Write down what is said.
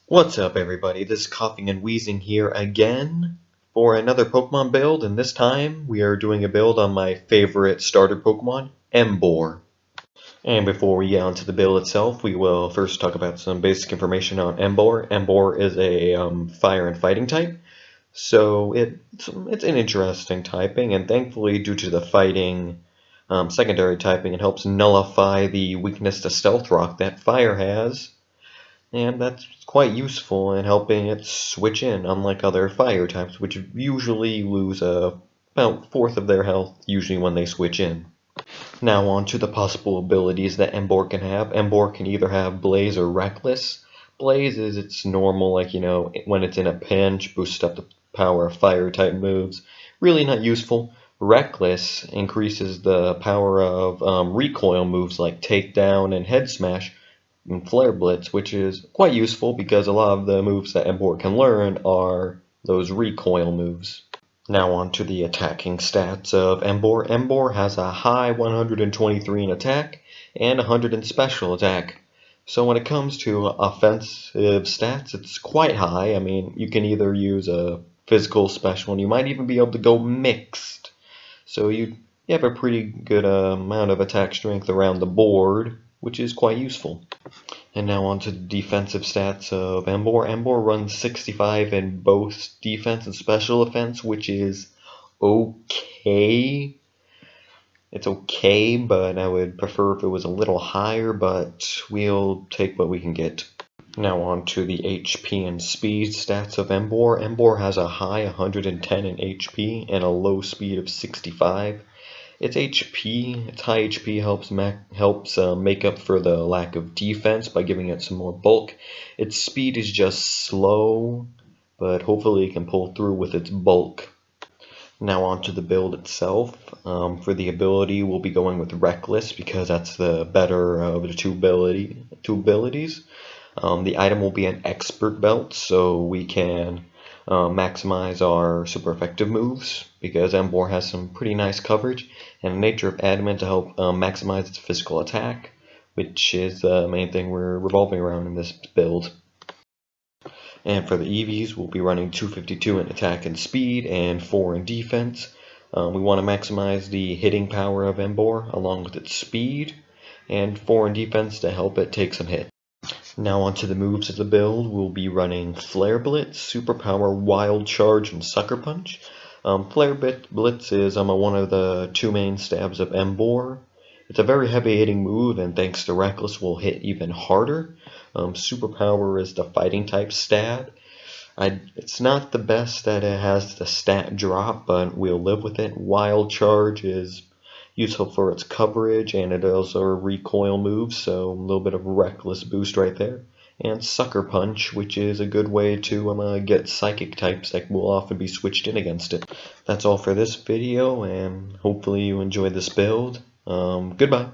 What's up, everybody? This is Koffing&Weezing here again for another Pokemon build, and this time we are doing a build on my favorite starter Pokemon, Emboar. And before we get onto the build itself, we will first talk about some basic information on Emboar. Emboar is a fire and fighting type, so it's an interesting typing, and thankfully, due to the fighting secondary typing, it helps nullify the weakness to Stealth Rock that fire has. And that's quite useful in helping it switch in, unlike other fire types, which usually lose about a fourth of their health, usually when they switch in. Now on to the possible abilities that Emboar can have. Emboar can either have Blaze or Reckless. Blaze is its normal, when it's in a pinch, boosts up the power of fire type moves. Really not useful. Reckless increases the power of recoil moves like Takedown and Head Smash, and Flare Blitz, which is quite useful because a lot of the moves that Emboar can learn are those recoil moves. Now on to the attacking stats of Emboar. Emboar has a high 123 in attack and 100 in special attack. So when it comes to offensive stats, it's quite high. I mean, you can either use a physical special, and you might even be able to go mixed. So you have a pretty good amount of attack strength around the board, which is quite useful. And now on to the defensive stats of Emboar. Emboar runs 65 in both defense and special defense, which is okay. It's okay, but I would prefer if it was a little higher, but we'll take what we can get. Now on to the HP and speed stats of Emboar. Emboar has a high 110 in HP and a low speed of 65. Its high HP helps make up for the lack of defense by giving it some more bulk. Its speed is just slow, but hopefully it can pull through with its bulk. Now on to the build itself. For the ability, we'll be going with Reckless because that's the better of the two abilities. The item will be an Expert Belt, so we can maximize our super effective moves because Emboar has some pretty nice coverage and a nature of adamant to help maximize its physical attack, which is the main thing we're revolving around in this build. And for the EVs, we'll be running 252 in attack and speed and 4 in defense. We want to maximize the hitting power of Emboar along with its speed, and 4 in defense to help it take some hits. Now onto the moves of the build. We'll be running Flare Blitz, Superpower, Wild Charge, and Sucker Punch. Flare Blitz is one of the two main stabs of Emboar. It's a very heavy hitting move, and thanks to Reckless will hit even harder. Superpower is the fighting type stab. It's not the best that it has the stat drop, but we'll live with it. Wild Charge is useful for its coverage, and it also a recoil move, so a little bit of reckless boost right there. And Sucker Punch, which is a good way to get psychic types that will often be switched in against it. That's all for this video, and hopefully you enjoyed this build. Goodbye.